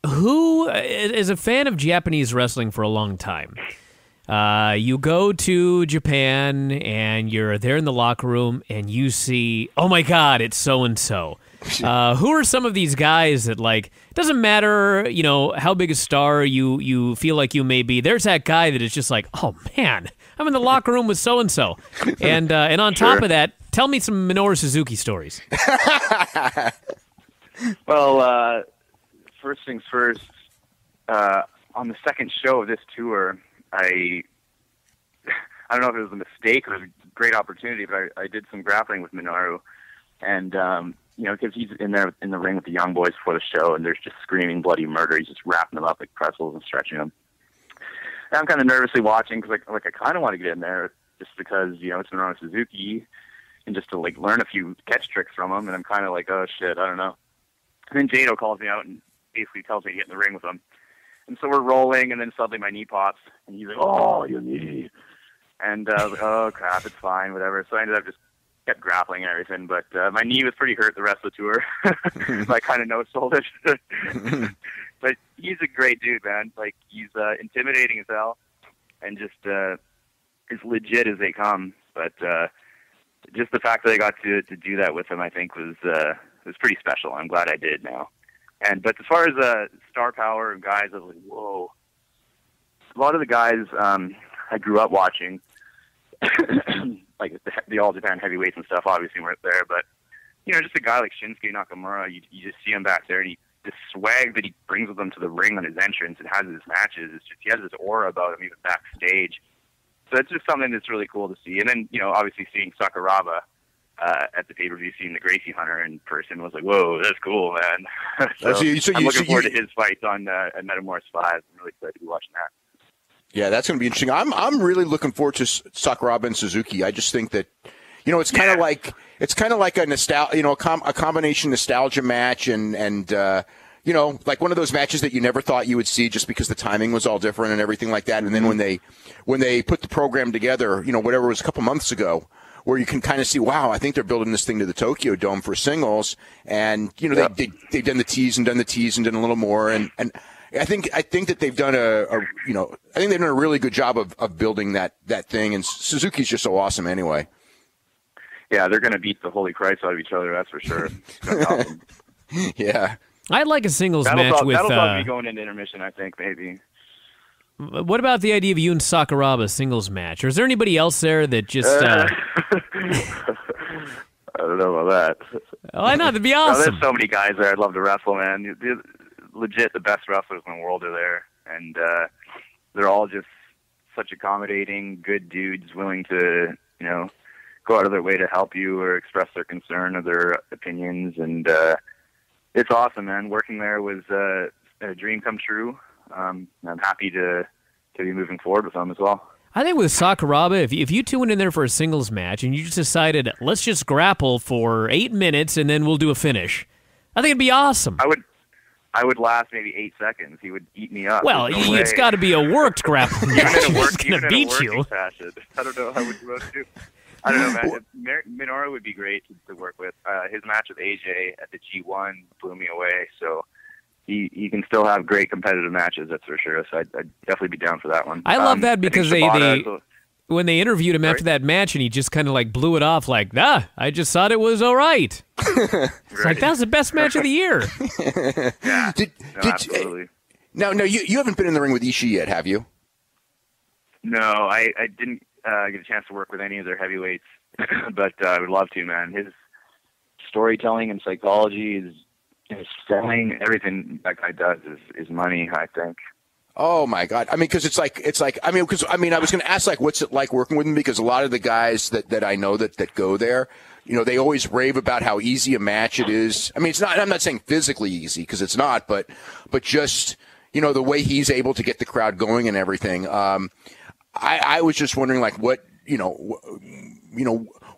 who is a fan of Japanese wrestling for a long time? You go to Japan and you're there in the locker room and you see, oh my God, it's so-and-so. Who are some of these guys that, like, doesn't matter, you know, how big a star you feel like you may be, there's that guy that is just like, oh man, I'm in the locker room with so-and-so. And on top of that, tell me some Minoru Suzuki stories. Well, first things first, on the second show of this tour, I don't know if it was a mistake or it was a great opportunity, but I did some grappling with Minoru, and you know, because he's in there in the ring with the young boys before the show, and there's just screaming bloody murder. He's just wrapping them up like pretzels and stretching them. And I'm kind of nervously watching because I kind of want to get in there just because, you know, it's Minoru Suzuki, and just to like learn a few catch tricks from him. And I'm kind of like, oh shit, I don't know. And then Jado calls me out and basically tells me to get in the ring with him. And so we're rolling, and then suddenly my knee pops, and he's like, oh, your knee. And I was like, oh, crap, it's fine, whatever. So I ended up just kept grappling and everything, but my knee was pretty hurt the rest of the tour. So I kind of no-sold it. But he's a great dude, man. Like, he's intimidating as hell and just as legit as they come. But just the fact that I got to do that with him, I think, was pretty special. I'm glad I did now. But as far as star power and guys, I was like, whoa. A lot of the guys I grew up watching, like the All Japan heavyweights and stuff, obviously weren't there. But, you know, just a guy like Shinsuke Nakamura, you just see him back there, and the swag that he brings with him to the ring on his entrance and has in his matches, it's just, he has this aura about him even backstage. So it's just something that's really cool to see. And then, you know, obviously seeing Sakuraba at the pay-per-view, seeing the Gracie Hunter in person was like, whoa, that's cool, man. I'm looking forward to his fight on at Metamorph 5. I'm really excited to be watching that. Yeah, that's going to be interesting. I'm really looking forward to Sakuraba and Suzuki. I just think that, you know, it's kind of like a combination nostalgia match and you know, like one of those matches that you never thought you would see just because the timing was all different and everything like that. And then when they put the program together, you know, whatever it was a couple months ago, where you can kind of see, wow, I think they're building this thing to the Tokyo Dome for singles, and you know they've done the tease and done a little more, and I think that they've done I think they've done a really good job of building that thing, and Suzuki's just so awesome anyway. Yeah, they're going to beat the holy Christ out of each other, that's for sure. Yeah, I'd like a singles match with. That'll probably be going into intermission, I think, maybe. What about the idea of you and Sakuraba singles match? Or is there anybody else there that just... I don't know about that. Why not? That'd be awesome. There's so many guys there I'd love to wrestle, man. Legit, the best wrestlers in the world are there. And they're all just such accommodating, good dudes, willing to, you know, go out of their way to help you or express their concern or their opinions. And it's awesome, man. Working there was a dream come true. I'm happy to be moving forward with them as well. I think with Sakuraba, if you two went in there for a singles match and you just decided, let's just grapple for 8 minutes and then we'll do a finish, I think it'd be awesome. I would last maybe 8 seconds. He would eat me up. Well, it's got to be a worked grappling match. He's going to beat you. Fashion. I don't know how would you want to do. I don't know, man. Minoru would be great to work with. His match with AJ at the G1 blew me away, so... He can still have great competitive matches, that's for sure. So I'd definitely be down for that one. I love that because when they interviewed him after that match and he just kind of like blew it off like, I just thought it was all right. It's like, that was the best match of the year. Yeah, absolutely. No, you haven't been in the ring with Ishii yet, have you? No, I didn't get a chance to work with any of their heavyweights, but I would love to, man. His storytelling and psychology is... selling, everything that guy does is money, I think. Oh my God! I mean, because I was going to ask, like, what's it like working with him? Because a lot of the guys that I know that go there, you know, they always rave about how easy a match it is. I mean, it's not. I'm not saying physically easy because it's not, but just, you know, the way he's able to get the crowd going and everything. I was just wondering, like, what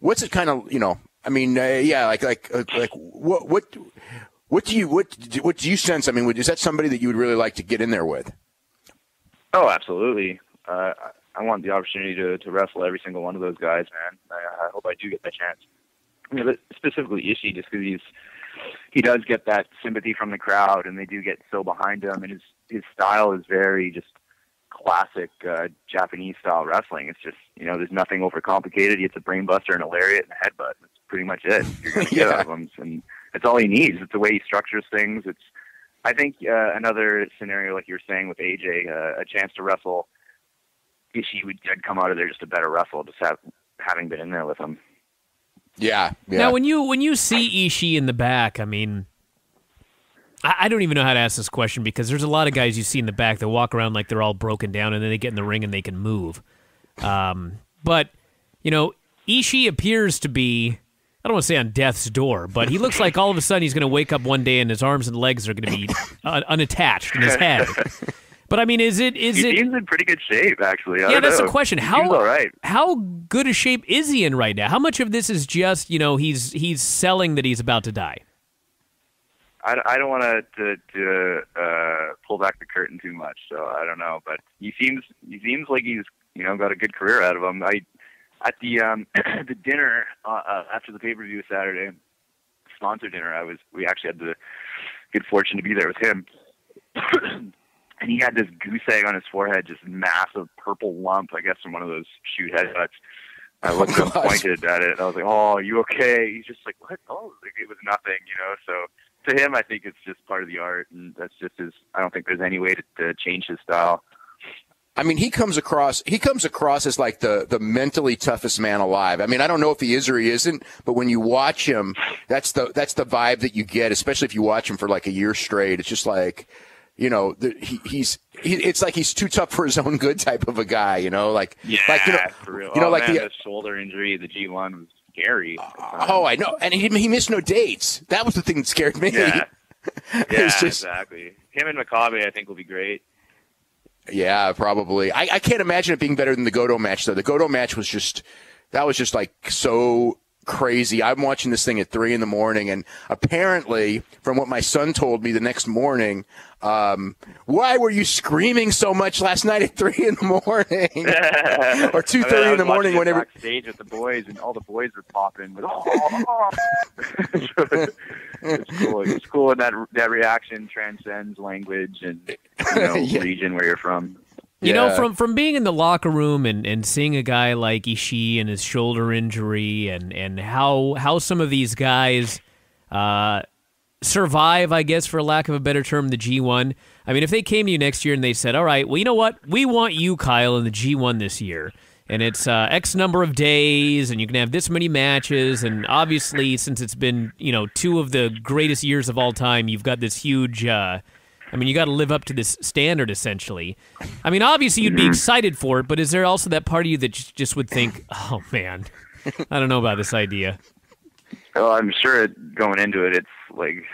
what's it kind of, you know? I mean, what do you sense? I mean, is that somebody that you would really like to get in there with? Oh, absolutely. I want the opportunity to wrestle every single one of those guys, man. I hope I do get that chance. You know, specifically Ishii, just because he does get that sympathy from the crowd, and they do get so behind him. And his style is very just classic Japanese style wrestling. It's just, there's nothing overcomplicated. It's a brain buster and a lariat and a headbutt. That's pretty much it. You're going to get out of him, and that's all he needs. It's the way he structures things. I think another scenario, like you were saying with AJ, a chance to wrestle. Ishii would come out of there just a better wrestle, just having been in there with him. Yeah. Now, when you see Ishii in the back, I mean, I don't even know how to ask this question, because there's a lot of guys you see in the back that walk around like they're all broken down, and then they get in the ring and they can move. But Ishii appears to be, I don't want to say on death's door, but he looks like all of a sudden he's going to wake up one day and his arms and legs are going to be unattached in his head. But I mean, he seems in pretty good shape, actually. Yeah, that's the question. All right. How good a shape is he in right now? How much of this is just he's selling that he's about to die? I don't want to pull back the curtain too much, so I don't know. But he seems like he's got a good career out of him. At the the dinner after the pay-per-view Saturday, sponsor dinner, we actually had the good fortune to be there with him. And he had this goose egg on his forehead, just massive purple lump, I guess, from one of those shoot headbutts. I looked and pointed at it. I was like, "Oh, are you okay?" He's just like, "What?" Oh, it was nothing, So to him, I think it's just part of the art, and that's just his. I don't think there's any way to change his style. I mean, he comes across as like the mentally toughest man alive. I mean, I don't know if he is or he isn't, but when you watch him, that's the vibe that you get, especially if you watch him for like a year straight. It's just like, it's like he's too tough for his own good type of a guy, for real. The shoulder injury, the G1 was scary. I know, and he missed no dates. That was the thing that scared me. Yeah, exactly. Him and Makabe, I think, will be great. Yeah, probably. I can't imagine it being better than the Goto match, though. The Goto match was just like so crazy. I'm watching this thing at 3 a.m, and apparently, from what my son told me the next morning, why were you screaming so much last night at 3 a.m? Or 2:30 in the morning, whenever backstage with the boys, and all the boys were popping with, It's cool. It's cool, and that reaction transcends language and region where you're from. From being in the locker room and seeing a guy like Ishii and his shoulder injury and how some of these guys survive, I guess, for lack of a better term, the G1. I mean, if they came to you next year and they said, all right, well, you know what? We want you, Kyle, in the G1 this year. And it's X number of days, and you can have this many matches. And obviously, since it's been, 2 of the greatest years of all time, you've got this huge... you got to live up to this standard, essentially. I mean, obviously, you'd be excited for it, but is there also that part of you that just would think, oh, man, I don't know about this idea? Well, I'm sure going into it, it's like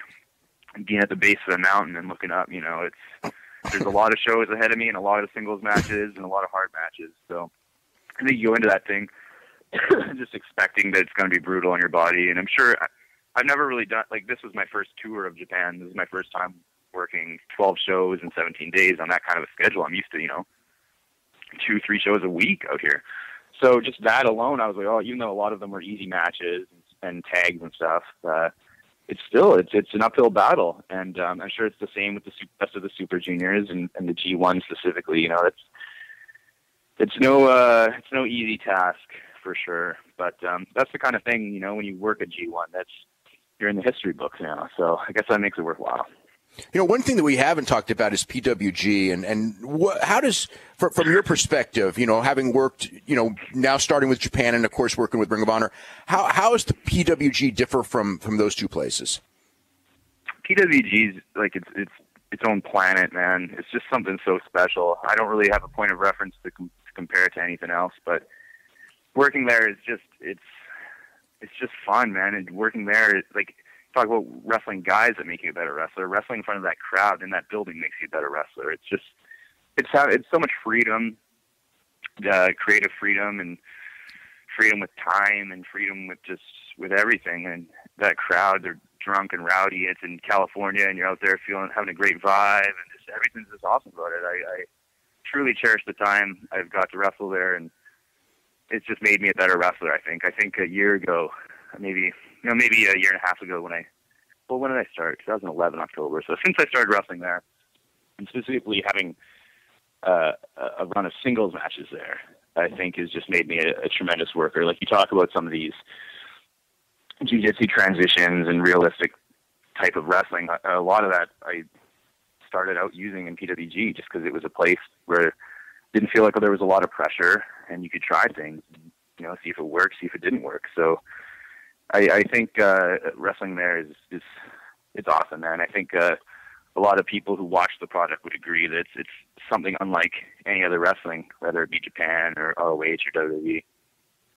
being at the base of a mountain and looking up. There's a lot of shows ahead of me and a lot of singles matches and a lot of hard matches. So I think you go into that thing just expecting that it's going to be brutal on your body. And I'm sure I've never really done, this was my first tour of Japan. This is my first time working 12 shows in 17 days on that kind of a schedule. I'm used to, 2-3 shows a week out here. So just that alone, I was like, oh, even though a lot of them were easy matches and tags and stuff, it's an uphill battle. And I'm sure it's the same with the rest of the Super Juniors and the G1 specifically. It's no easy task for sure. But that's the kind of thing, when you work at G1, you're in the history books now. So I guess that makes it worthwhile. One thing that we haven't talked about is PWG, and how does, from your perspective, having worked, now starting with Japan and of course working with Ring of Honor, how does the PWG differ from those two places? PWG is like its own planet, man. It's just something so special. I don't really have a point of reference to compare it to anything else, but working there is just it's just fun, man. And working there, talk about wrestling guys that make you a better wrestler. Wrestling in front of that crowd in that building makes you a better wrestler. It's so much freedom, creative freedom, and freedom with time, and freedom with everything. And that crowd, they're drunk and rowdy. It's in California, and you're out there having a great vibe, and everything's just awesome about it. I truly cherish the time I've got to wrestle there, and it's just made me a better wrestler. I think a year ago, maybe a year and a half ago, when I well, when did I start? 2011 October. So since I started wrestling there, and specifically having a run of singles matches there, I think has just made me a tremendous worker. Like you talk about some of these jiu-jitsu transitions and realistic type of wrestling. A lot of that I started out using in PWG just because it was a place where it didn't feel like there was a lot of pressure and you could try things, you know, see if it worked, see if it didn't work. So I think wrestling there is it's awesome, man. I think a lot of people who watch the product would agree that it's something unlike any other wrestling, whether it be Japan or ROH or WWE.